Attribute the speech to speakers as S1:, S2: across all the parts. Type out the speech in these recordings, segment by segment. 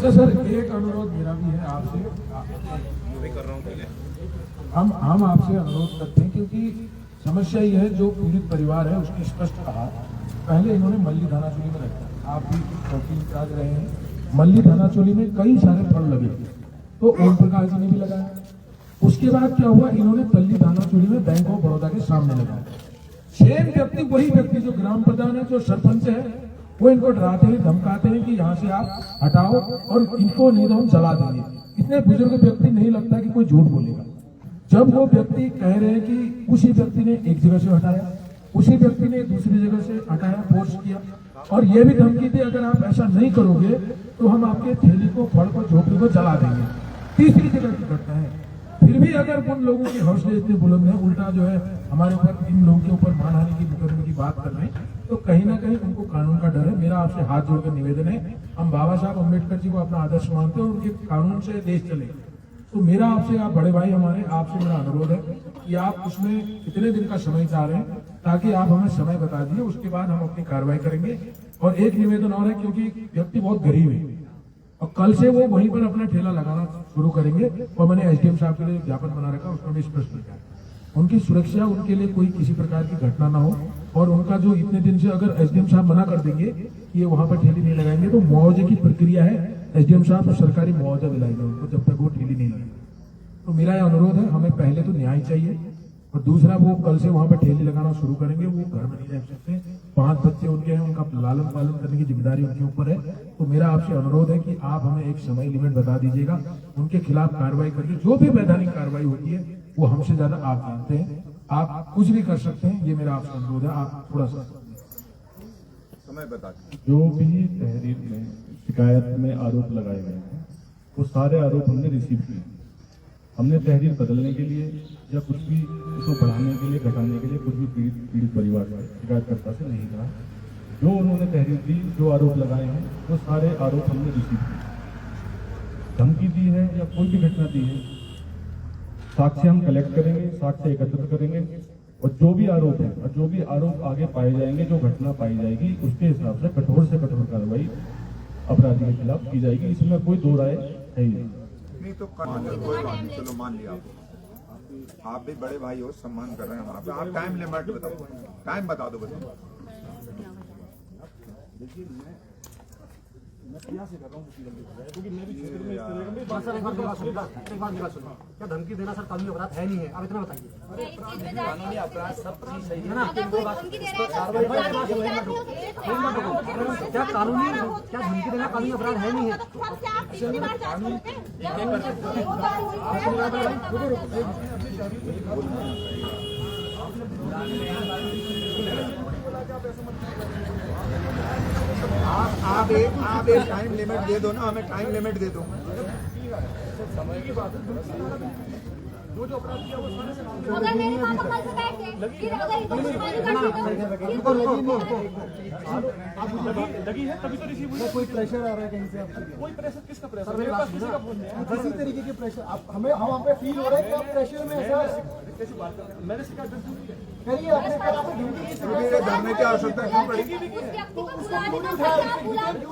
S1: अच्छा सर, एक अनुरोध मेरा भी है आपसे,
S2: कर रहा हूँ पहले।
S1: हम आपसे अनुरोध करते हैं, क्योंकि समस्या ये है, जो पीड़ित परिवार है उसने स्पष्ट कहा, पहले इन्होंने मल्ली थाना चोली में रखा, आप भी चौकी इंचार्ज रहे हैं, मल्ली थाना चोली में कई सारे फल लगे, तो ओम प्रकाश जी ने भी लगाया। उसके बाद क्या हुआ, इन्होंने तल्ली थाना चोली में बैंक ऑफ बड़ौदा के सामने लगाया। सेम व्यक्ति, वही व्यक्ति जो ग्राम प्रधान है, जो सरपंच है, वो इनको डराते हैं, धमकाते हैं कि यहाँ से आप हटाओ और इनको नहीं तो हम जला देंगे। इतने बुजुर्ग व्यक्ति, नहीं लगता कि कोई झूठ बोलेगा। जब वो व्यक्ति कह रहे हैं कि उसी व्यक्ति ने एक जगह से हटाया, उसी व्यक्ति ने दूसरी जगह से हटाया, फोर्स किया, और ये भी धमकी दी अगर आप ऐसा नहीं करोगे तो हम आपके थैली को, फल को, झोपड़ी को जला देंगे। तीसरी जगह की घटना है। फिर भी अगर उन लोगों के हौसले इतने बुलंद हैं, उल्टा जो है हमारे ऊपर, इन लोगों के ऊपर मानहानि की, मुकदमे की बात कर रहे हैं, तो कहीं ना कहीं उनको कानून का डर है। मेरा आपसे हाथ जोड़कर निवेदन है, हम बाबा साहब अम्बेडकर जी को अपना आदर्श मानते हैं और उनके कानून से देश चले। तो मेरा आपसे, आप बड़े भाई हमारे, आपसे मेरा अनुरोध है कि आप उसमें कितने दिन का समय चाह रहे हैं, ताकि आप हमें समय बता दिए, उसके बाद हम अपनी कार्रवाई करेंगे। और एक निवेदन और है, क्योंकि व्यक्ति बहुत गरीब है और कल से वो वहीं पर अपना ठेला लगाना शुरू करेंगे, और मैंने एसडीएम साहब के लिए ज्ञापन बना रखा, उसमें भी स्पष्ट लिखा, उनकी सुरक्षा, उनके लिए कोई किसी प्रकार की घटना ना हो। और उनका जो इतने दिन से, अगर एसडीएम साहब मना कर देंगे कि ये वहां पर ठेली नहीं लगाएंगे, तो मुआवजे की प्रक्रिया है, एसडीएम साहब तो सरकारी मुआवजा दिलाएंगे उनको जब तक वो ठेली नहीं लगाएंगे। तो मेरा यह अनुरोध है, हमें पहले तो न्याय चाहिए, और दूसरा, वो कल से वहां पर ठेली लगाना शुरू करेंगे, वो घर में नहीं रह सकते। 5 बच्चे उनके हैं, उनका लालन पालन करने की जिम्मेदारी उनके ऊपर है। तो मेरा आपसे अनुरोध है कि आप हमें एक समय लिमिट बता दीजिएगा, उनके खिलाफ कार्रवाई करके जो भी वैधानिक कार्रवाई होती है वो हमसे ज्यादा आप जानते हैं, आप कुछ भी कर सकते हैं। ये मेरा आपसे अनुरोध है, आप थोड़ा सा
S2: समय बता दें।
S3: जो भी तहरीर में, शिकायत में आरोप लगाए गए हैं, वो सारे आरोप हमने रिसीव किए। हमने तहरीर बदलने के लिए या कुछ भी उसको बढ़ाने के लिए, घटाने के लिए कुछ भी पीड़ित परिवार का, शिकायतकर्ता से नहीं कहा। जो उन्होंने तहरीर दी, जो आरोप लगाए हैं, वो सारे आरोप हमने रिसीव किए। धमकी दी है या कोई भी घटना दी है, साक्ष्य हम कलेक्ट करेंगे, साक्ष्य एकत्रित करेंगे, और जो भी आरोप है और जो भी आरोप आगे पाए जाएंगे, जो घटना पाई जाएगी, उसके हिसाब से कठोर कार्रवाई अपराधी के खिलाफ की जाएगी। इसमें कोई दो राय है ही
S2: नहीं तो कोई बात नहीं, चलो मान लिया आप भी बड़े भाई हो, सम्मान कर रहे हैं हम आप टाइम लिमिट बताओ, टाइम बता दो। देखिए मैं क्या से कर रहा हूँ, क्योंकि मैं भी क्षेत्र में इस तरह का
S4: सर, एक बात सुनो, क्या धमकी देना सर कानूनी अपराध है नहीं है? आप इतना बताइए।
S5: कानूनी अपराध सब चीज सही है ना,
S4: क्या कानूनी, क्या धमकी देना कानूनी अपराध है नहीं है?
S2: आप एक टाइम लिमिट दे दो ना, हमें टाइम लिमिट दे दो।
S5: समय की बात है, जो जो अपराध किया वो
S6: अगर मेरे पापा कल से बैठ गए, फिर अगर इनको
S5: लगी है तभी तो रिसीव हुई।
S4: कोई प्रेशर आ रहा है कहीं से आपको?
S5: कोई प्रेशर, किसका प्रेशर? मेरे पास किसी का फोन नहीं है।
S4: किसी तरीके के प्रेशर हम वहाँ पे फील हो रहा है कि आप प्रेशर में ऐसा
S5: कैसी बात कर रहे हैं? मैंने शिकायत दर्ज की है।
S4: करिए, आपने कहा आपको ड्यूटी की
S2: मेरे धरने की आवश्यकता क्यों पड़ी?
S4: ड्यूटी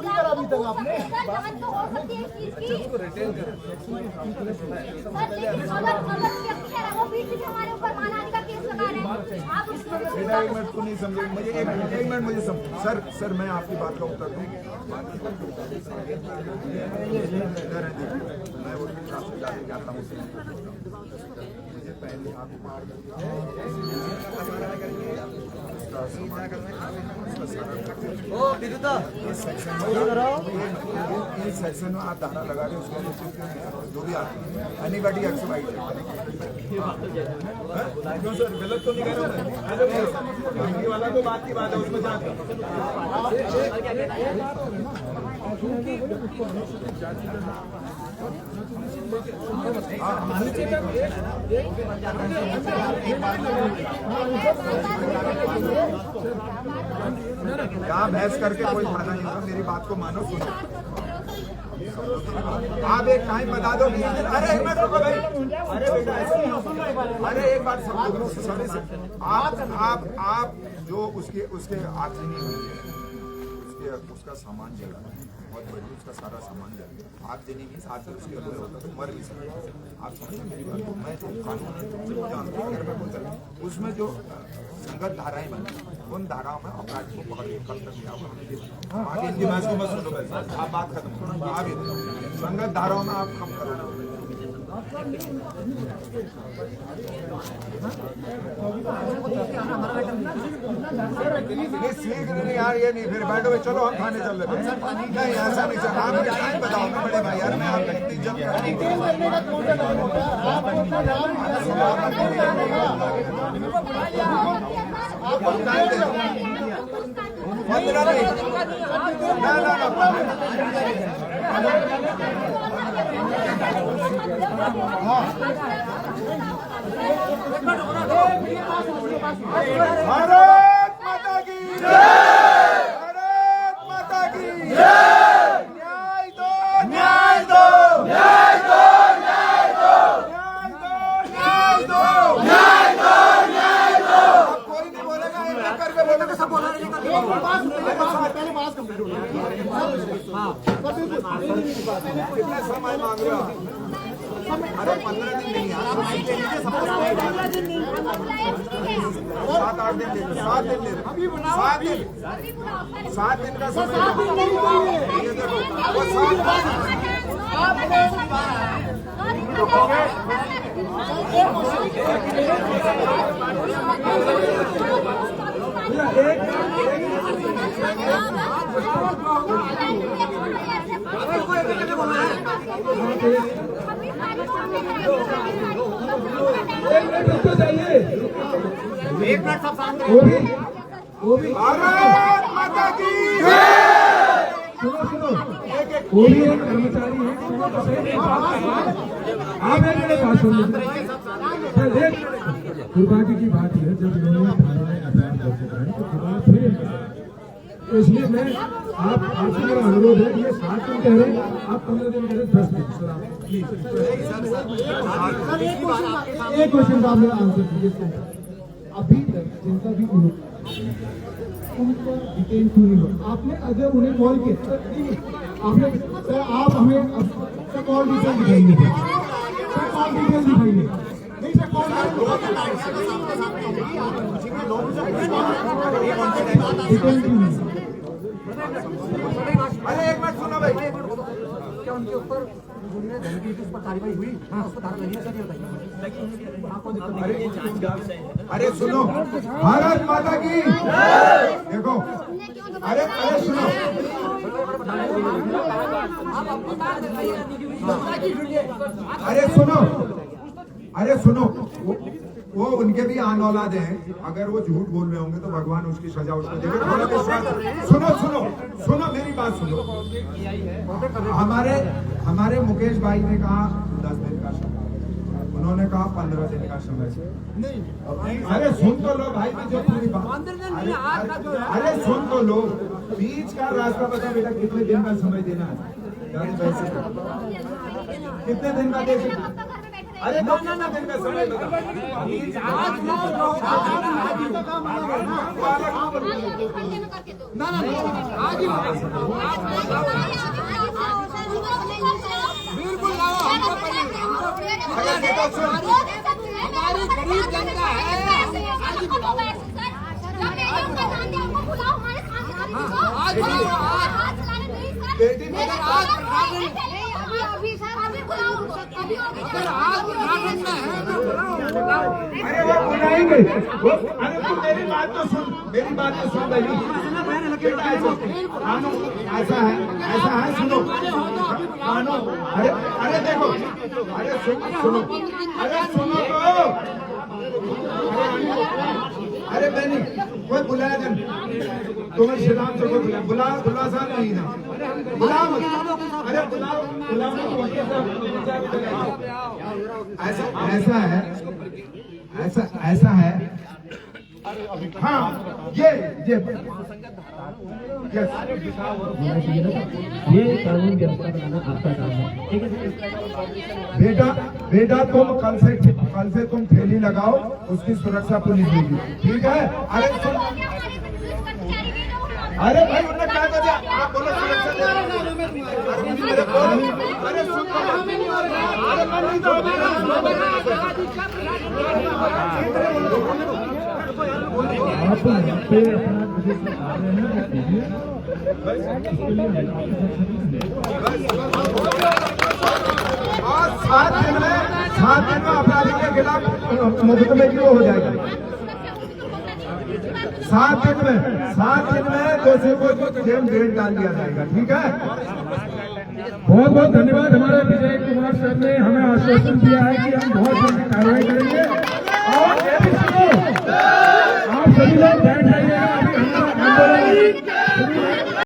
S4: करा अभी तक आपने।
S6: हमारे ऊपर मानहानि का केस लगा रहे हैं, आप
S2: बेटा एक मिनट, नहीं समझे मुझे, एक मिनट मुझे सर मैं आपकी बात का उत्तर दूँ। मैं वो जाता हूँ, मुझे पहले आप इस सेक्शन में आप धारा लगा रहे हो, उसको जो भी आती एनीबॉडी एक्सरसाइज क्यों सर, गलत तो नहीं कह रहा मैं वाला, तो बात की बात है, उसमें यहाँ बहस करके कोई फायदा नहीं होगा। मेरी बात को मानो, सुनो। आप एक टाइम बता दो। अरे एक मिनट रुको भाई, अरे बेटा ऐसे नहीं हो। अरे एक बात समझो, सॉरी सर, आप जो उसके आखिरी नहीं हुई है, उसके उसका सामान जल रहा है, बहुत बड़ी उसका सारा सामान जल रहा है। आप देने की साथ में उसके अंदर होता तो मर भी सकता है। आप समझे मेरी बात? मैं तो कानून जानता हूँ, अगर मैं बोलता हूँ उसमें जो संगत धाराएं बनी उन धाराओं में अपराध को पकड़ के कब तक लिया आगे इनकी बात को मत सुनो, वैसे आप बात खत्म करो। आप ये संगत धाराओं में आप कम कराना सीख नहीं यार, ये नहीं फिर बैठो चलो हम खाने चल रहे नहीं, ऐसा नहीं चल। आप टाइम बताओ ना बड़े भाई, यार मैं आपका इतनी जब टाइम दे 15 मिनट भारत माता की भारत माता की न्याय दो न्याय दो न्याय दो न्याय दो न्याय दो न्याय दो न्याय दो। कोई नहीं बोलेगा, एक करके बोलेगा, सब बोला नहीं करके पहले बात कंप्लीट होना। कितना समय मांग रहे हो? अरे 15 दिन नहीं यार, 7-8 दिन ले लो, 7 दिन ले लो, 7 दिन का समय
S4: एक मिनट सब शांत
S1: वो भी
S2: भारत माता की
S1: सुनो वो भी एक कर्मचारी है। आप मेरे पास दुर्भाग्य की बात है, जब इन्होंने थाने में अटैक कर चुका है तो दोबारा फिर तो इसलिए मैं आपसे मेरा अनुरोध है, ये 7 दिन कह रहे हैं, आप 15 दिन कह रहे 10 दिन। सर आप प्लीज एक क्वेश्चन का आपने आंसर दीजिए। अभी तक जिनका भी उनको डिटेन क्यों नहीं हुआ? आपने अगर उन्हें कॉल किया आपने सर, आप हमें कॉल डिटेल दिखाइए, सर कॉल डिटेल दिखाइए। नहीं सर कॉल डिटेल क्यों नहीं?
S2: अरे एक मिनट सुनो भाई,
S4: क्या उनके ऊपर धमकी उस पर कार्रवाई हुई? उस पर धारा लगी है सर, ये बताइए।
S2: अरे सुनो, भारत माता की देखो, अरे सुनो, अरे सुनो वो उनके भी आन औलाद हैं, अगर वो झूठ बोल रहे होंगे तो भगवान उसकी सजा उसको देगा। थोड़ा विश्वास सुनो मेरी बात सुनो। हमारे मुकेश भाई ने कहा 10 दिन का समय, उन्होंने कहा 15 दिन का समय। अरे सुन तो लो भाई, जो पूरी बात, अरे सुन तो लो, बीच का रास्ता बता बेटा, कितने दिन का समय देना है? कितने दिन का दे सकते? अरे ना दिन का समय बता।
S6: बिल्कुल
S5: हमारी गरीब जनता है, आज
S2: बेटी अरे वो बुलाएंगे, अरे तू मेरी बात तो सुन भाई। ऐसा है सुनो कानून। अरे देखो, अरे सुनो तो, अरे मैंने कोई बुलाया जन, तुम्हें श्रीराम से कोई बुला साहब नहीं है, बुला मत। अरे बुलाओ ऐसा है हाँ, ये
S7: कानून व्यवस्था बनाना आपका काम है, ठीक है।
S2: बेटा तुम कल से तुम थैली लगाओ, उसकी सुरक्षा पुलिस देगी, ठीक है। अरे अरे भाई उन्होंने कहा था आप बोलो सुरक्षा दे रहे हो। अरे बोलो, अरे सुन अरे मैं नहीं दो
S3: आप यहाँ पे अपना मुझे बता रहे हैं वो कीजिए। उसके लिए मैं
S2: और 7 दिन में अपराधी के खिलाफ मुकदमे की वो हो जाएगी। 7 दिन में दोषी को जेल भेज डाल दिया जाएगा। ठीक है,
S1: बहुत बहुत धन्यवाद। हमारे विजय कुमार सर ने हमें आश्वासन दिया है कि हम बहुत जल्दी कार्रवाई करेंगे।